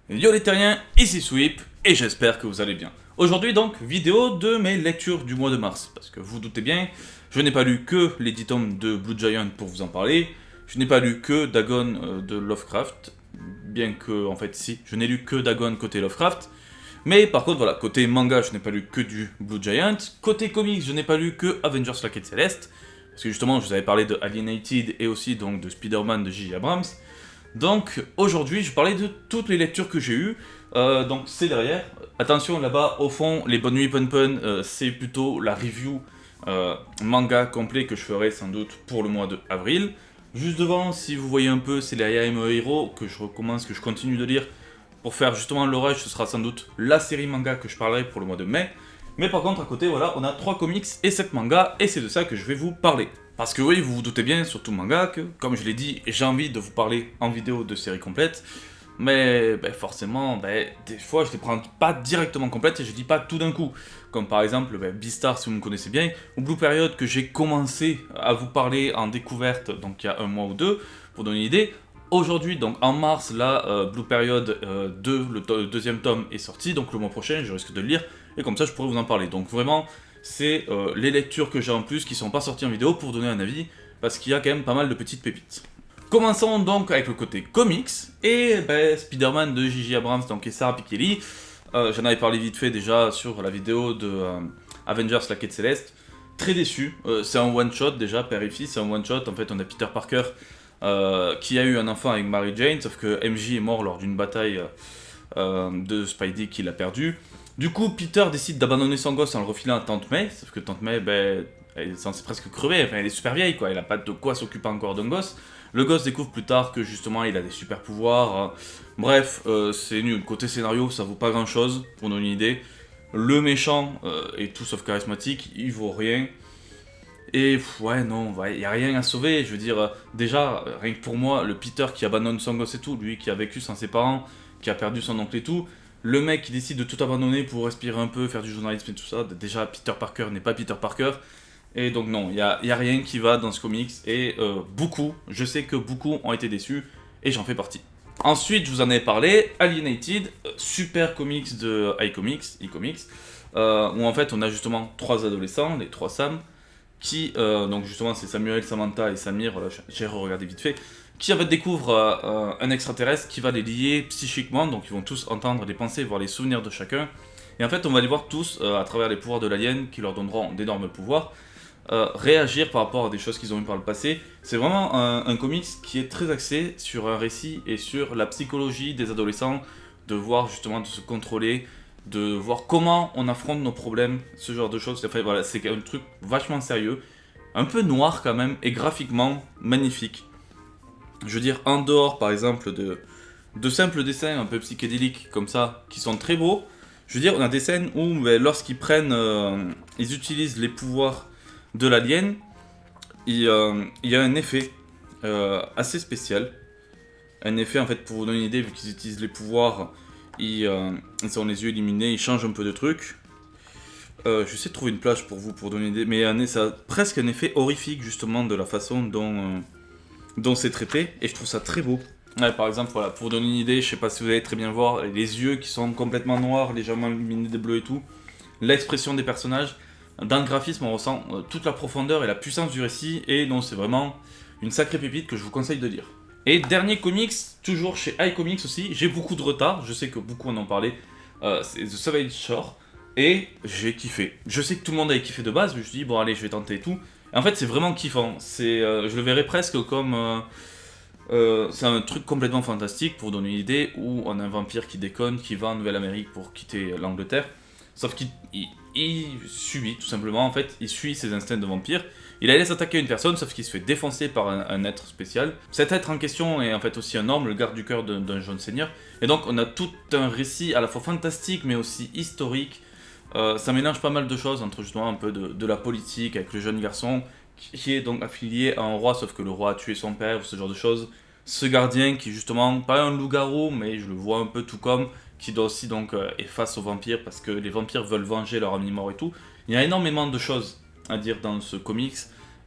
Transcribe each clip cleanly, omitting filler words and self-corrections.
Yo les terriens, ici Sweep, et j'espère que vous allez bien. Aujourd'hui donc, vidéo de mes lectures du mois de mars, parce que vous doutez bien, je n'ai pas lu que les 10 tomes de Blue Giant pour vous en parler, je n'ai pas lu que Dagon de Lovecraft, bien que, en fait si, je n'ai lu que Dagon côté Lovecraft, mais par contre voilà, côté manga je n'ai pas lu que du Blue Giant, côté comics je n'ai pas lu que Avengers la Quête Céleste, parce que justement je vous avais parlé de Alienated et aussi donc de Spider-Man de J.J. Abrams. Donc aujourd'hui, je vais parler de toutes les lectures que j'ai eues. Donc c'est derrière. Attention là-bas, au fond, les bonnes nuits Pun Pun, c'est plutôt la review manga complet que je ferai sans doute pour le mois de avril. Juste devant, si vous voyez un peu, c'est les I Am a Hero que je recommence, que je continue de lire pour faire justement l'orage. Ce sera sans doute la série manga que je parlerai pour le mois de mai. Mais par contre, à côté, voilà, on a 3 comics et 7 mangas, et c'est de ça que je vais vous parler. Parce que oui, vous vous doutez bien, surtout manga, que, comme je l'ai dit, j'ai envie de vous parler en vidéo de séries complètes, mais forcément, des fois, je les prends pas directement complètes et je dis pas tout d'un coup. Comme par exemple Beastar, si vous me connaissez bien, ou Blue Period, que j'ai commencé à vous parler en découverte, donc il y a un mois ou deux, pour donner une idée. Aujourd'hui, donc en mars, là, Blue Period 2, le deuxième tome est sorti, donc le mois prochain, je risque de le lire, et comme ça, je pourrais vous en parler. Donc vraiment, c'est les lectures que j'ai en plus qui sont pas sorties en vidéo pour donner un avis, parce qu'il y a quand même pas mal de petites pépites. Commençons donc avec le côté comics, et Spider-Man de J.J. Abrams, donc et Sarah Pichelli. J'en avais parlé vite fait déjà sur la vidéo de Avengers la Quête Céleste. Très déçu, c'est un one-shot déjà, père et fils, c'est un one-shot. En fait, on a Peter Parker qui a eu un enfant avec Mary Jane, sauf que MJ est mort lors d'une bataille de Spidey qu'il a perdu. Du coup, Peter décide d'abandonner son gosse en le refilant à Tante May, sauf que Tante May, elle est censée presque crever, enfin, elle est super vieille, quoi, elle a pas de quoi s'occuper encore d'un gosse. Le gosse découvre plus tard que justement il a des super pouvoirs. Bref, c'est nul. Côté scénario, ça vaut pas grand chose, pour donner une idée. Le méchant est tout sauf charismatique, il vaut rien. Et ouais, non, il y a rien à sauver. Je veux dire, déjà, rien que pour moi, le Peter qui abandonne son gosse et tout, lui qui a vécu sans ses parents, qui a perdu son oncle et tout, le mec qui décide de tout abandonner pour respirer un peu, faire du journalisme et tout ça, déjà Peter Parker n'est pas Peter Parker. Et donc non, il y a rien qui va dans ce comics. Et je sais que beaucoup ont été déçus, et j'en fais partie. Ensuite, je vous en ai parlé, Alienated, super comics de iComics, où en fait on a justement 3 adolescents, les 3 Sam, qui, donc justement c'est Samuel, Samantha et Samir, voilà, j'ai regardé vite fait, qui en fait découvrent un extraterrestre qui va les lier psychiquement, donc ils vont tous entendre les pensées, voir les souvenirs de chacun, et en fait on va les voir tous, à travers les pouvoirs de l'alien, qui leur donneront d'énormes pouvoirs, réagir par rapport à des choses qu'ils ont eu par le passé. C'est vraiment un comics qui est très axé sur un récit et sur la psychologie des adolescents, de voir justement de se contrôler, de voir comment on affronte nos problèmes, ce genre de choses. Enfin, voilà, c'est un truc vachement sérieux, un peu noir quand même, et graphiquement magnifique. Je veux dire, en dehors par exemple de simples dessins un peu psychédéliques comme ça, qui sont très beaux, je veux dire, on a des scènes où lorsqu'ils ils utilisent les pouvoirs de l'alien, il y a un effet assez spécial. Un effet, en fait, pour vous donner une idée, vu qu'ils utilisent les pouvoirs, ils ont les yeux illuminés, ils changent un peu de trucs. J'essaie de trouver une plage pour vous, pour donner une idée, mais ça a presque un effet horrifique, justement, de la façon dont c'est traité, et je trouve ça très beau. Ouais, par exemple, voilà, pour vous donner une idée, je sais pas si vous allez très bien voir, les yeux qui sont complètement noirs, légèrement illuminés des bleus et tout, l'expression des personnages. Dans le graphisme, on ressent toute la profondeur et la puissance du récit, et non, c'est vraiment une sacrée pépite que je vous conseille de lire. Et dernier comics, toujours chez iComics aussi, j'ai beaucoup de retard, je sais que beaucoup en ont parlé, c'est The Savage Shore, et j'ai kiffé. Je sais que tout le monde avait kiffé de base, mais je me suis dit, bon allez, je vais tenter et tout. Et en fait, c'est vraiment kiffant, je le verrais presque comme... c'est un truc complètement fantastique, pour vous donner une idée, où on a un vampire qui déconne, qui va en Nouvelle-Amérique pour quitter l'Angleterre. Sauf qu'il subit tout simplement, en fait, il suit ses instincts de vampire. Il allait s'attaquer à une personne, sauf qu'il se fait défoncer par un être spécial. Cet être en question est en fait aussi un homme, le garde du cœur d'un jeune seigneur. Et donc on a tout un récit à la fois fantastique, mais aussi historique. Ça mélange pas mal de choses, entre justement un peu de la politique avec le jeune garçon, qui est donc affilié à un roi, sauf que le roi a tué son père, ou ce genre de choses. Ce gardien qui est justement, pas un loup-garou, mais je le vois un peu tout comme, qui doit aussi donc est face aux vampires parce que les vampires veulent venger leur ami mort et tout. Il y a énormément de choses à dire dans ce comics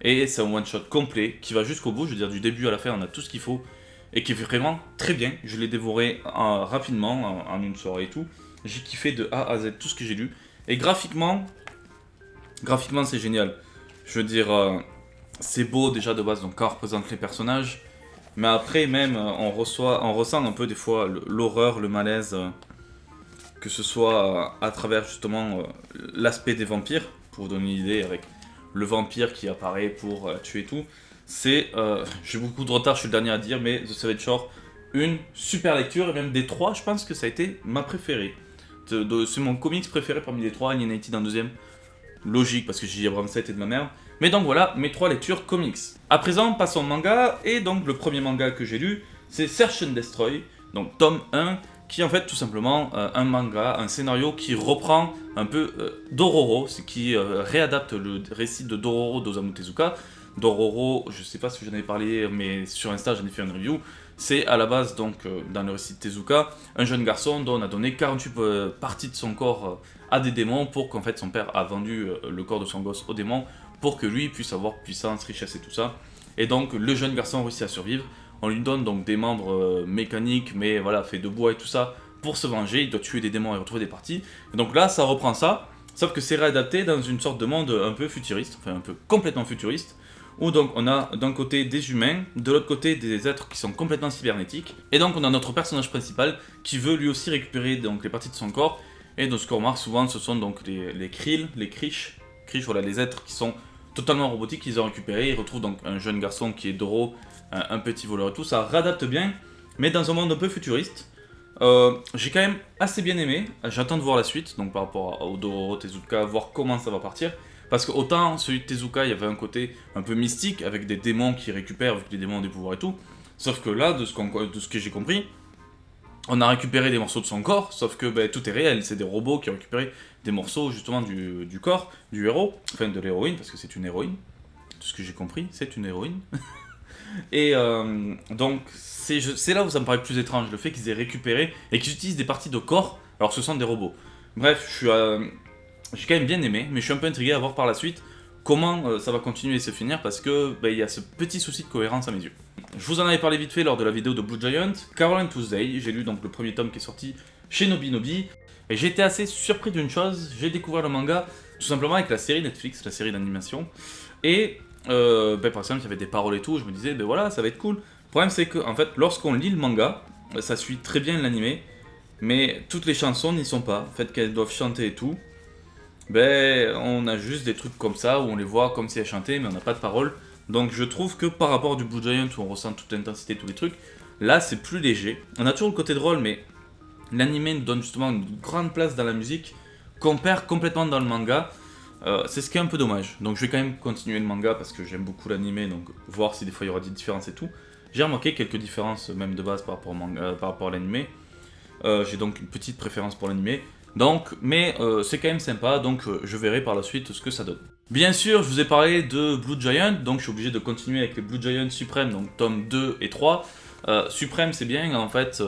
et c'est un one shot complet qui va jusqu'au bout. Je veux dire, du début à la fin, on a tout ce qu'il faut et qui est vraiment très bien. Je l'ai dévoré rapidement, en une soirée et tout. J'ai kiffé de A à Z tout ce que j'ai lu. Et graphiquement c'est génial. Je veux dire, c'est beau déjà de base, donc quand on représente les personnages. Mais après même, on ressent un peu des fois l'horreur, le malaise, que ce soit à travers justement l'aspect des vampires, pour vous donner une idée, avec le vampire qui apparaît pour tuer tout. C'est, j'ai beaucoup de retard, je suis le dernier à dire, mais The Savage Shore, une super lecture, et même des trois, je pense que ça a été ma préférée. C'est mon comics préféré parmi les trois, Alienated en deuxième. Logique, parce que J.J. Abrams était de ma merde. Mais donc voilà, mes trois lectures comics. À présent, passons au manga, et donc le premier manga que j'ai lu, c'est Search and Destroy, donc tome 1, qui est en fait tout simplement un manga, un scénario qui reprend un peu Dororo, qui réadapte le récit de Dororo d'Osamu Tezuka. Dororo, je sais pas si j'en avais parlé, mais sur Insta j'en ai fait une review. C'est à la base, donc, dans le récit de Tezuka, un jeune garçon dont on a donné 48 parties de son corps à des démons pour qu'en fait son père a vendu le corps de son gosse aux démons pour que lui puisse avoir puissance, richesse et tout ça. Et donc le jeune garçon réussit à survivre. On lui donne donc des membres mécaniques, mais voilà, fait de bois et tout ça, pour se venger. Il doit tuer des démons et retrouver des parties. Et donc là, ça reprend ça, sauf que c'est réadapté dans une sorte de monde un peu futuriste, enfin un peu complètement futuriste, où donc on a d'un côté des humains, de l'autre côté des êtres qui sont complètement cybernétiques, et donc on a notre personnage principal qui veut lui aussi récupérer donc les parties de son corps, et de ce qu'on remarque souvent ce sont donc les Krill, les Krish, voilà, les êtres qui sont totalement robotiques qu'ils ont récupérés. Ils retrouvent donc un jeune garçon qui est Doro, un petit voleur et tout, ça réadapte bien, mais dans un monde un peu futuriste. J'ai quand même assez bien aimé, j'attends de voir la suite, donc par rapport au Dororo Tezuka, voir comment ça va partir. Parce que autant celui de Tezuka, il y avait un côté un peu mystique, avec des démons qui récupèrent, vu que les démons ont des pouvoirs et tout. Sauf que là, de ce que j'ai compris, on a récupéré des morceaux de son corps, sauf que ben, tout est réel, c'est des robots qui ont récupéré des morceaux justement du corps, du héros, enfin de l'héroïne, parce que c'est une héroïne. Tout ce que j'ai compris, c'est une héroïne. Et donc, c'est là où ça me paraît plus étrange, le fait qu'ils aient récupéré et qu'ils utilisent des parties de corps, alors que ce sont des robots. Bref, j'ai quand même bien aimé, mais je suis un peu intrigué à voir par la suite comment ça va continuer et se finir, parce que il y a ce petit souci de cohérence à mes yeux. Je vous en avais parlé vite fait lors de la vidéo de Blue Giant, Caroline Tuesday, j'ai lu donc le premier tome qui est sorti chez Nobinobi, et j'ai été assez surpris d'une chose, j'ai découvert le manga tout simplement avec la série Netflix, la série d'animation, et par exemple il y avait des paroles et tout, je me disais voilà, ça va être cool. Le problème c'est que en fait lorsqu'on lit le manga, ça suit très bien l'animé, mais toutes les chansons n'y sont pas, le fait qu'elles doivent chanter et tout, on a juste des trucs comme ça où on les voit comme si elles chantaient, mais on n'a pas de paroles. Donc je trouve que par rapport du Blue Giant où on ressent toute l'intensité, tous les trucs, là c'est plus léger. On a toujours le côté drôle, mais l'anime nous donne justement une grande place dans la musique qu'on perd complètement dans le manga. C'est ce qui est un peu dommage. Donc je vais quand même continuer le manga parce que j'aime beaucoup l'anime, donc voir si des fois il y aura des différences et tout. J'ai remarqué quelques différences même de base par rapport au manga, par rapport à l'anime. J'ai donc une petite préférence pour l'anime. Donc, mais c'est quand même sympa, donc je verrai par la suite ce que ça donne. Bien sûr, je vous ai parlé de Blue Giant, donc je suis obligé de continuer avec les Blue Giant Supreme, donc tome 2 et 3. Supreme c'est bien, en fait,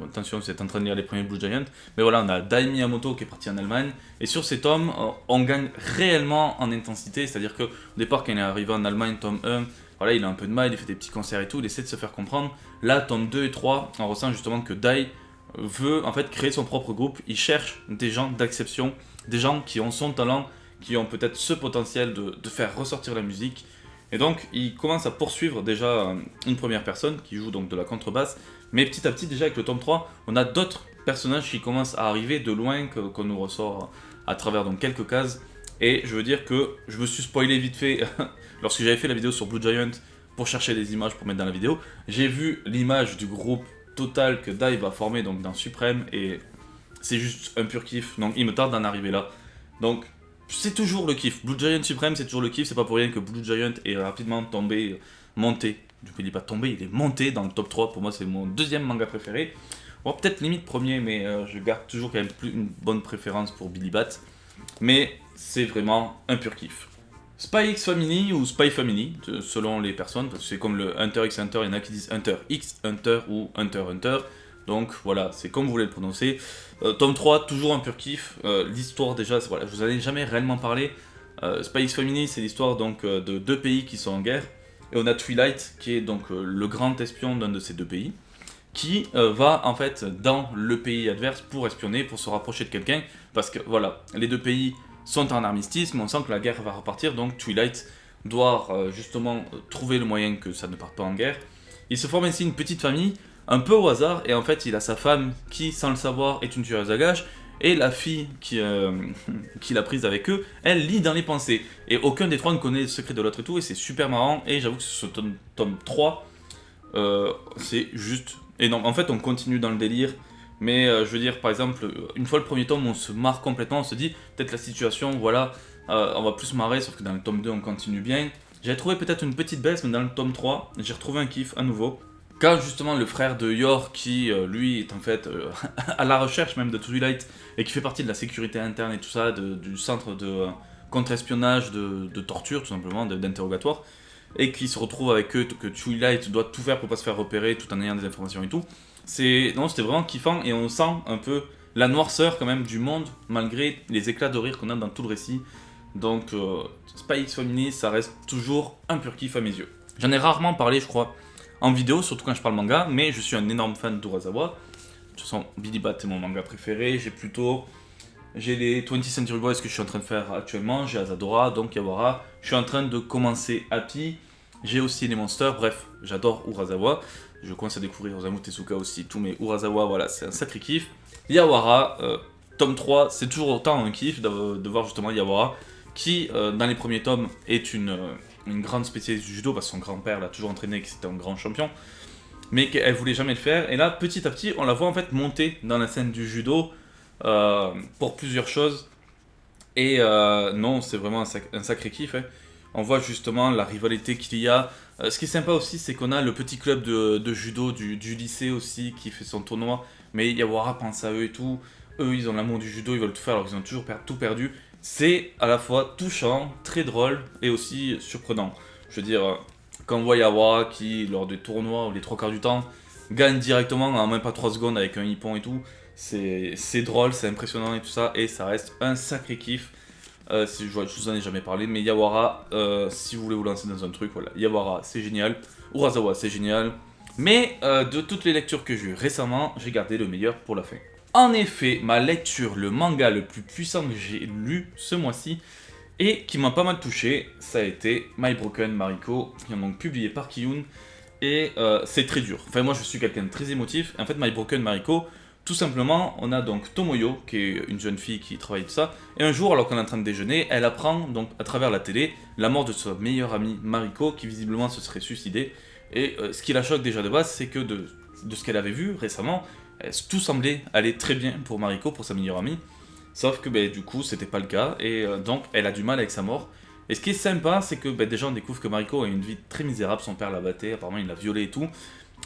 attention vous êtes en train de lire les premiers Blue Giant, mais voilà, on a Dai Miyamoto qui est parti en Allemagne, et sur ces tomes, on gagne réellement en intensité, c'est-à-dire qu'au départ quand il est arrivé en Allemagne, tome 1, voilà, il a un peu de mal, il fait des petits concerts et tout, il essaie de se faire comprendre. Là, tome 2 et 3, on ressent justement que Dai veut en fait créer son propre groupe, il cherche des gens d'acception, des gens qui ont son talent, qui ont peut-être ce potentiel de faire ressortir la musique, et donc il commence à poursuivre déjà une première personne qui joue donc de la contrebasse, mais petit à petit déjà avec le tome 3, on a d'autres personnages qui commencent à arriver de loin, qu'on nous ressort à travers donc quelques cases, et je veux dire que je me suis spoilé vite fait lorsque j'avais fait la vidéo sur Blue Giant pour chercher des images pour mettre dans la vidéo, j'ai vu l'image du groupe total que Dai va former donc dans Supreme, et c'est juste un pur kiff, donc il me tarde d'en arriver là. Donc c'est toujours le kiff, Blue Giant Supreme c'est toujours le kiff, c'est pas pour rien que Blue Giant est rapidement monté, je ne dis pas tombé, il est monté dans le top 3, pour moi c'est mon deuxième manga préféré, bon peut-être limite premier, mais je garde toujours quand même une bonne préférence pour Billy Bat, mais c'est vraiment un pur kiff. Spy X Family ou Spy Family, selon les personnes, parce que c'est comme le Hunter x Hunter, il y en a qui disent Hunter x Hunter ou Hunter Hunter, donc voilà, c'est comme vous voulez le prononcer. Tome 3, toujours un pur kiff, l'histoire déjà, voilà, je vous en ai jamais réellement parlé. Spy X Family, c'est l'histoire donc de deux pays qui sont en guerre, Et on a Twilight, qui est donc le grand espion d'un de ces deux pays, qui va en fait dans le pays adverse pour espionner, pour se rapprocher de quelqu'un, parce que voilà, les deux pays sont en armistice, mais on sent que la guerre va repartir, donc Twilight doit justement trouver le moyen que ça ne parte pas en guerre. Il se forme ainsi une petite famille, un peu au hasard, et en fait il a sa femme qui, sans le savoir, est une tueuse à gages, et la fille qu'il a prise avec eux, elle lit dans les pensées. Et aucun des trois ne connaît le secret de l'autre et tout, et c'est super marrant, et j'avoue que ce tome 3, c'est juste énorme. En fait on continue dans le délire, mais je veux dire, par exemple, une fois le premier tome, on se marre complètement, on se dit, peut-être la situation, voilà, on va plus se marrer, sauf que dans le tome 2 on continue bien. J'avais trouvé peut-être une petite baisse, mais dans le tome 3, j'ai retrouvé un kiff à nouveau. Quand justement le frère de Yor, qui lui est en fait à la recherche même de Twilight, et qui fait partie de la sécurité interne et tout ça, du centre de contre-espionnage, de torture tout simplement, d'interrogatoire, et qui se retrouve avec eux, que Twilight doit tout faire pour pas se faire repérer tout en ayant des informations et tout. Non, c'était vraiment kiffant, et on sent un peu la noirceur quand même du monde, malgré les éclats de rire qu'on a dans tout le récit. Donc Spy X Family, ça reste toujours un pur kiff à mes yeux. J'en ai rarement parlé, je crois, en vidéo, surtout quand je parle manga, mais je suis un énorme fan d'Urasawa. De toute façon, Billy Bat est mon manga préféré. J'ai les 20th Century Boys que je suis en train de faire actuellement, j'ai Asadora, donc Yawara. Je suis en train de commencer Happy. J'ai aussi les Monsters, bref, j'adore Urasawa. Je commence à découvrir Osamu Tezuka aussi, tout, mais Urasawa, voilà, c'est un sacré kiff. Yawara, tome 3, c'est toujours autant un kiff de voir justement Yawara, qui, dans les premiers tomes, est une grande spécialiste du judo, parce que son grand-père l'a toujours entraîné et que c'était un grand champion, mais qu'elle voulait jamais le faire. Et là, petit à petit, on la voit en fait monter dans la scène du judo pour plusieurs choses. Et non, c'est vraiment un sacré kiff. Hein. On voit justement la rivalité qu'il y a. Ce qui est sympa aussi, c'est qu'on a le petit club de judo du lycée aussi qui fait son tournoi. Mais Yawara pense à eux et tout. Eux, ils ont l'amour du judo, ils veulent tout faire alors qu'ils ont toujours tout perdu. C'est à la fois touchant, très drôle et aussi surprenant. Je veux dire, quand on voit Yawara qui, lors des tournois, les 3 quarts du temps, gagne directement en même pas 3 secondes avec un hippon et tout, c'est drôle, c'est impressionnant et tout ça, et ça reste un sacré kiff. Je vous en ai jamais parlé, mais Yawara, si vous voulez vous lancer dans un truc, voilà, Yawara c'est génial, Urasawa c'est génial, mais de toutes les lectures que j'ai eues récemment, j'ai gardé le meilleur pour la fin. En effet, ma lecture, le manga le plus puissant que j'ai lu ce mois-ci, et qui m'a pas mal touché, ça a été My Broken Mariko, qui est donc publié par Kiyun, et c'est très dur. Enfin, moi je suis quelqu'un de très émotif, en fait My Broken Mariko, tout simplement, on a donc Tomoyo, qui est une jeune fille qui travaille tout ça, et un jour, alors qu'on est en train de déjeuner, elle apprend donc à travers la télé la mort de sa meilleure amie Mariko, qui visiblement se serait suicidée. Et ce qui la choque déjà de base, c'est que de ce qu'elle avait vu récemment, tout semblait aller très bien pour Mariko, pour sa meilleure amie. Sauf que du coup, c'était pas le cas, et donc elle a du mal avec sa mort. Et ce qui est sympa, c'est que déjà on découvre que Mariko a une vie très misérable, son père l'a battait, apparemment il l'a violée et tout.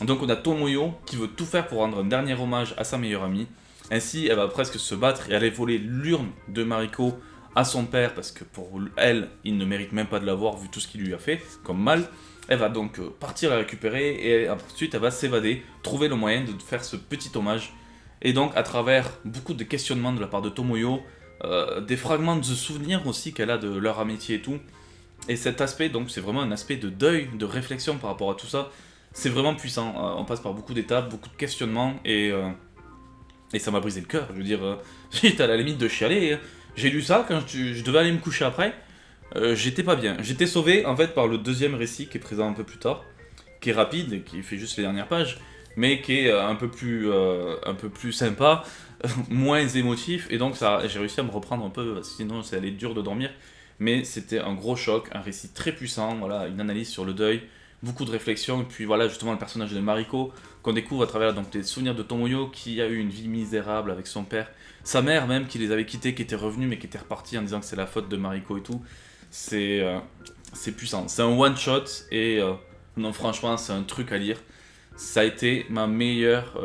Donc on a Tomoyo qui veut tout faire pour rendre un dernier hommage à sa meilleure amie. Ainsi, elle va presque se battre et aller voler l'urne de Mariko à son père, parce que pour elle, il ne mérite même pas de l'avoir vu tout ce qu'il lui a fait, comme mal. Elle va donc partir la récupérer et ensuite elle va s'évader, trouver le moyen de faire ce petit hommage. Et donc à travers beaucoup de questionnements de la part de Tomoyo, des fragments de souvenirs aussi qu'elle a de leur amitié et tout. Et cet aspect, donc c'est vraiment un aspect de deuil, de réflexion par rapport à tout ça. C'est vraiment puissant, on passe par beaucoup d'étapes, beaucoup de questionnements, et ça m'a brisé le cœur. Je veux dire, j'étais à la limite de chialer. J'ai lu ça quand je devais aller me coucher après, j'étais pas bien. J'étais sauvé en fait par le deuxième récit qui est présent un peu plus tard, qui est rapide et qui fait juste les dernières pages, mais qui est un peu plus sympa, moins émotif, et donc ça, j'ai réussi à me reprendre un peu, sinon ça allait être dur de dormir. Mais c'était un gros choc, un récit très puissant, voilà, une analyse sur le deuil, beaucoup de réflexions, et puis voilà justement le personnage de Mariko, qu'on découvre à travers donc des souvenirs de Tomoyo, qui a eu une vie misérable avec son père, sa mère même qui les avait quittés, qui était revenue mais qui était repartie en disant que c'est la faute de Mariko et tout. C'est puissant, c'est un one shot, et non franchement c'est un truc à lire. Ça a été ma meilleure,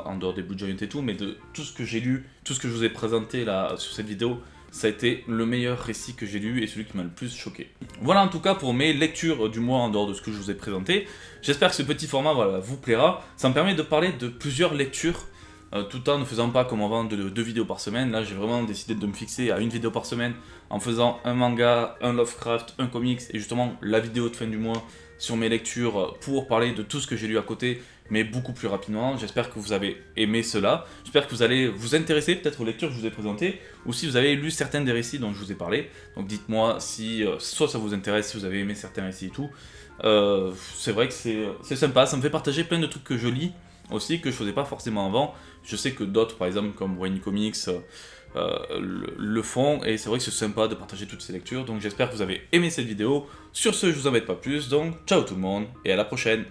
en dehors des Blue Giant et tout, mais de tout ce que j'ai lu, tout ce que je vous ai présenté là sur cette vidéo, ça a été le meilleur récit que j'ai lu et celui qui m'a le plus choqué. Voilà en tout cas pour mes lectures du mois en dehors de ce que je vous ai présenté. J'espère que ce petit format voilà, vous plaira. Ça me permet de parler de plusieurs lectures tout en ne faisant pas comme avant deux vidéos par semaine. Là j'ai vraiment décidé de me fixer à une vidéo par semaine en faisant un manga, un Lovecraft, un comics et justement la vidéo de fin du mois sur mes lectures pour parler de tout ce que j'ai lu à côté, mais beaucoup plus rapidement. J'espère que vous avez aimé cela, j'espère que vous allez vous intéresser peut-être aux lectures que je vous ai présentées, ou si vous avez lu certains des récits dont je vous ai parlé. Donc dites-moi si soit ça vous intéresse, si vous avez aimé certains récits et tout. C'est vrai que c'est sympa, ça me fait partager plein de trucs que je lis aussi, que je faisais pas forcément avant. Je sais que d'autres, par exemple comme Wayne Comics, le font, et c'est vrai que c'est sympa de partager toutes ces lectures. Donc j'espère que vous avez aimé cette vidéo. Sur ce, je vous embête pas plus, donc ciao tout le monde, et à la prochaine.